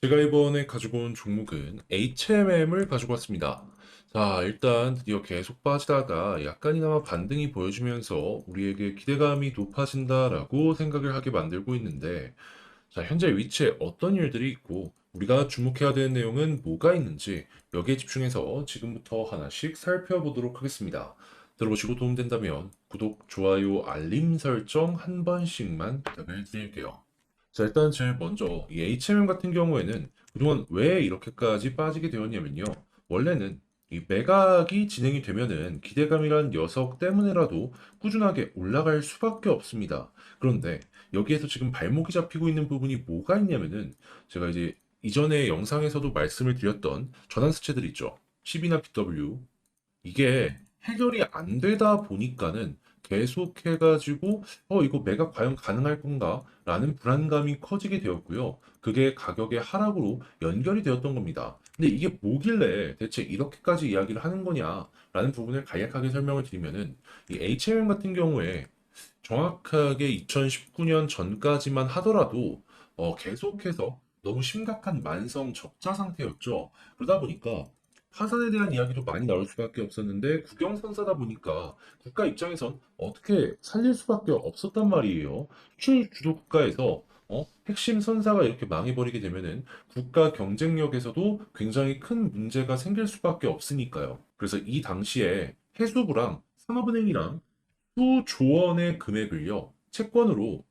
제가 이번에 가지고 온 종목은 HMM을 가지고 왔습니다. 자, 일단 드디어 계속 빠지다가 약간이나마 반등이 보여주면서 우리에게 기대감이 높아진다라고 생각을 하게 만들고 있는데, 자, 현재 위치에 어떤 일들이 있고 우리가 주목해야 되는 내용은 뭐가 있는지 여기에 집중해서 지금부터 하나씩 살펴보도록 하겠습니다. 들어보시고 도움된다면 구독, 좋아요, 알림 설정 한 번씩만 부탁을 드릴게요. 자, 일단 제일 먼저 이 HMM 같은 경우에는 그동안 왜 이렇게까지 빠지게 되었냐면요. 원래는 이 매각이 진행이 되면은 기대감이란 녀석 때문에라도 꾸준하게 올라갈 수밖에 없습니다. 그런데 여기에서 지금 발목이 잡히고 있는 부분이 뭐가 있냐면은 제가 이제 이전에 영상에서도 말씀을 드렸던 전환수채들 있죠. CB나 BW 이게 해결이 안 되다 보니까는 계속 해가지고 이거 매각 과연 가능할 건가? 라는 불안감이 커지게 되었고요. 그게 가격의 하락으로 연결이 되었던 겁니다. 근데 이게 뭐길래 대체 이렇게까지 이야기를 하는 거냐? 라는 부분을 간략하게 설명을 드리면은 이 HMM 같은 경우에 정확하게 2019년 전까지만 하더라도 계속해서 너무 심각한 만성 적자 상태였죠. 그러다 보니까 파산에 대한 이야기도 많이 나올 수밖에 없었는데 국영선사다 보니까 국가 입장에선 어떻게 살릴 수밖에 없었단 말이에요. 수출 주도 국가에서 핵심 선사가 이렇게 망해버리게 되면은 국가 경쟁력에서도 굉장히 큰 문제가 생길 수밖에 없으니까요. 그래서 이 당시에 해수부랑 산업은행이랑 수조 원의 금액을요, 채권으로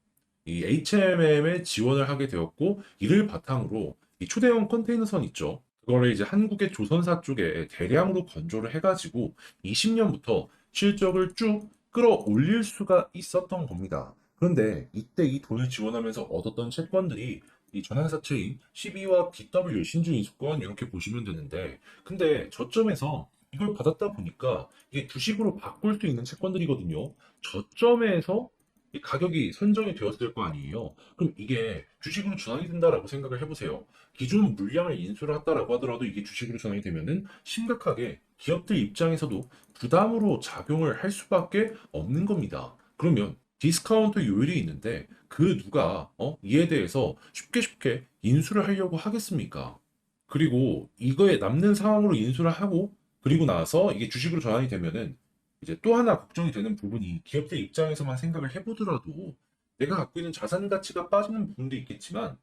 이 HMM에 지원을 하게 되었고, 이를 바탕으로 이 초대형 컨테이너선 있죠. 그거를 이제 한국의 조선사 쪽에 대량으로 건조를 해가지고 20년부터 실적을 쭉 끌어올릴 수가 있었던 겁니다. 그런데 이때 이 돈을 지원하면서 얻었던 채권들이 이 전환사채인 CB와 BW 신주인수권 이렇게 보시면 되는데, 근데 저점에서 이걸 받았다 보니까 이게 주식으로 바꿀 수 있는 채권들이거든요. 저점에서 이 가격이 선정이 되었을 거 아니에요. 그럼 이게 주식으로 전환이 된다라고 생각을 해보세요. 기존 물량을 인수를 했다라고 하더라도 이게 주식으로 전환이 되면은 심각하게 기업들 입장에서도 부담으로 작용을 할 수밖에 없는 겁니다. 그러면 디스카운트 요율이 있는데 그 누가 이에 대해서 쉽게 인수를 하려고 하겠습니까? 그리고 이거에 남는 상황으로 인수를 하고 그리고 나서 이게 주식으로 전환이 되면은 이제 또 하나 걱정이 되는 부분이 기업들 입장에서만 생각을 해보더라도 내가 갖고 있는 자산 가치가 빠지는 부분도 있겠지만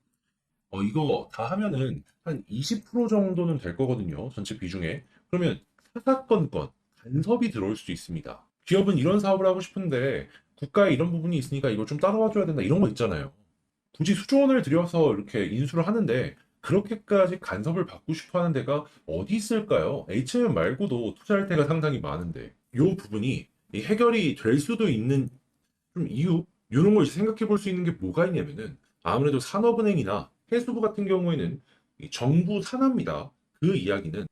이거 다 하면은 한 20% 정도는 될 거거든요. 전체 비중에. 그러면 사사건건 간섭이 들어올 수 있습니다. 기업은 이런 사업을 하고 싶은데 국가에 이런 부분이 있으니까 이걸 좀 따라와 줘야 된다. 이런 거 있잖아요. 굳이 수조 원을 들여서 이렇게 인수를 하는데 그렇게까지 간섭을 받고 싶어 하는 데가 어디 있을까요? HM 말고도 투자할 때가 상당히 많은데 이 부분이 이 해결이 될 수도 있는 좀 이유 이런 걸 생각해 볼 수 있는 게 뭐가 있냐면은 아무래도 산업은행이나 해수부 같은 경우에는 이 정부 산하입니다. 그 이야기는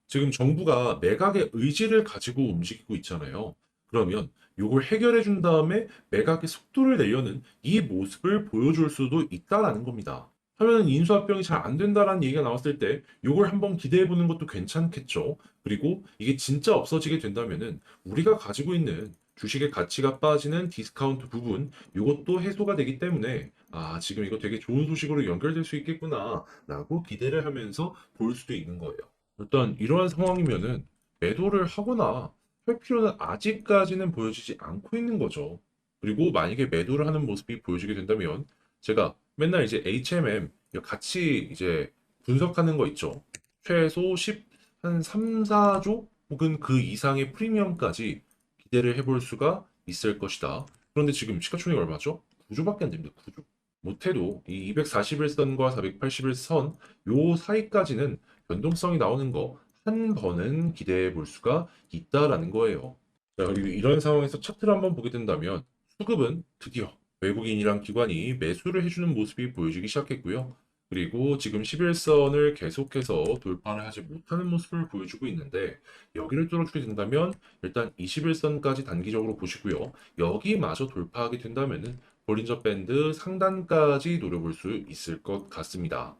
지금 정부가 매각의 의지를 가지고 움직이고 있잖아요. 그러면 이걸 해결해 준 다음에 매각의 속도를 내려는 이 모습을 보여줄 수도 있다라는 겁니다. 하면은 인수합병이 잘 안 된다라는 얘기가 나왔을 때 이걸 한번 기대해 보는 것도 괜찮겠죠. 그리고 이게 진짜 없어지게 된다면은 우리가 가지고 있는 주식의 가치가 빠지는 디스카운트 부분 이것도 해소가 되기 때문에 지금 이거 되게 좋은 소식으로 연결될 수 있겠구나라고 기대를 하면서 볼 수도 있는 거예요. 일단 이러한 상황이면은 매도를 하거나 할 필요는 아직까지는 보여지지 않고 있는 거죠. 그리고 만약에 매도를 하는 모습이 보여지게 된다면 제가 맨날 이제 HMM 같이 이제 분석하는 거 있죠. 최소 10, 한 3, 4조 혹은 그 이상의 프리미엄까지 기대를 해볼 수가 있을 것이다. 그런데 지금 시가총액 얼마죠? 9조밖에 안 됩니다. 9조. 못해도 이 241선과 481선 요 사이까지는 변동성이 나오는 거 한 번은 기대해 볼 수가 있다라는 거예요. 자, 그리고 이런 상황에서 차트를 한번 보게 된다면 수급은 드디어 외국인이랑 기관이 매수를 해주는 모습이 보여지기 시작했고요. 그리고 지금 11선을 계속해서 돌파를 하지 못하는 모습을 보여주고 있는데 여기를 뚫어주게 된다면 일단 21선까지 단기적으로 보시고요. 여기마저 돌파하게 된다면은 볼린저 밴드 상단까지 노려볼 수 있을 것 같습니다.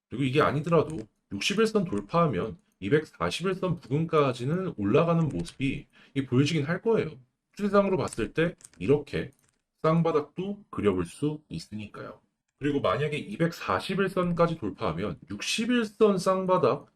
그리고 이게 아니더라도 61선 돌파하면 241선 부근까지는 올라가는 모습이 보여지긴 할 거예요. 추세상으로 봤을 때 이렇게 쌍바닥도 그려볼 수 있으니까요. 그리고 만약에 241선까지 돌파하면 61선 쌍바닥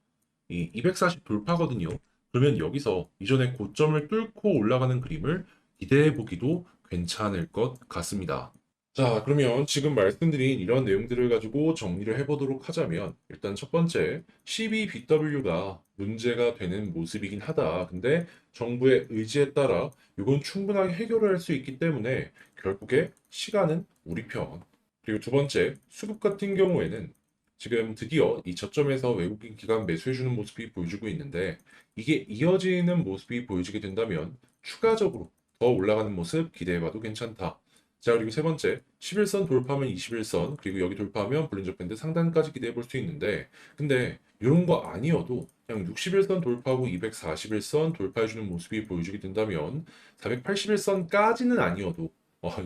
이 240 돌파거든요. 그러면 여기서 이전에 고점을 뚫고 올라가는 그림을 기대해 보기도 괜찮을 것 같습니다. 자, 그러면 지금 말씀드린 이런 내용들을 가지고 정리를 해보도록 하자면, 일단 첫 번째, 12BW가 문제가 되는 모습이긴 하다. 근데 정부의 의지에 따라 이건 충분하게 해결을 할 수 있기 때문에 결국에 시간은 우리 편. 그리고 두 번째, 수급 같은 경우에는 지금 드디어 이 저점에서 외국인 기관 매수해주는 모습이 보여주고 있는데, 이게 이어지는 모습이 보여지게 된다면 추가적으로 더 올라가는 모습 기대해봐도 괜찮다. 자, 그리고 세 번째, 11선 돌파하면 21선, 그리고 여기 돌파하면 볼린저 밴드 상단까지 기대해 볼 수 있는데, 근데 이런 거 아니어도 그냥 61선 돌파하고 241선 돌파해주는 모습이 보여주게 된다면, 481선까지는 아니어도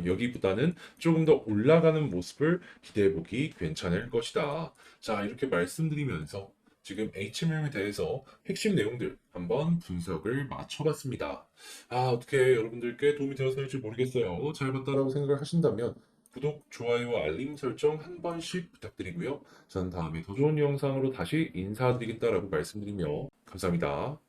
여기보다는 조금 더 올라가는 모습을 기대해 보기 괜찮을 것이다. 자, 이렇게 말씀드리면서 지금 HMM에 대해서 핵심 내용들 한번 분석을 맞춰봤습니다. 아, 어떻게 여러분들께 도움이 되었을지 모르겠어요. 잘 봤다라고 생각을 하신다면 구독, 좋아요, 알림 설정 한 번씩 부탁드리고요. 전 다음에 더 좋은 영상으로 다시 인사드리겠다라고 말씀드리며 감사합니다.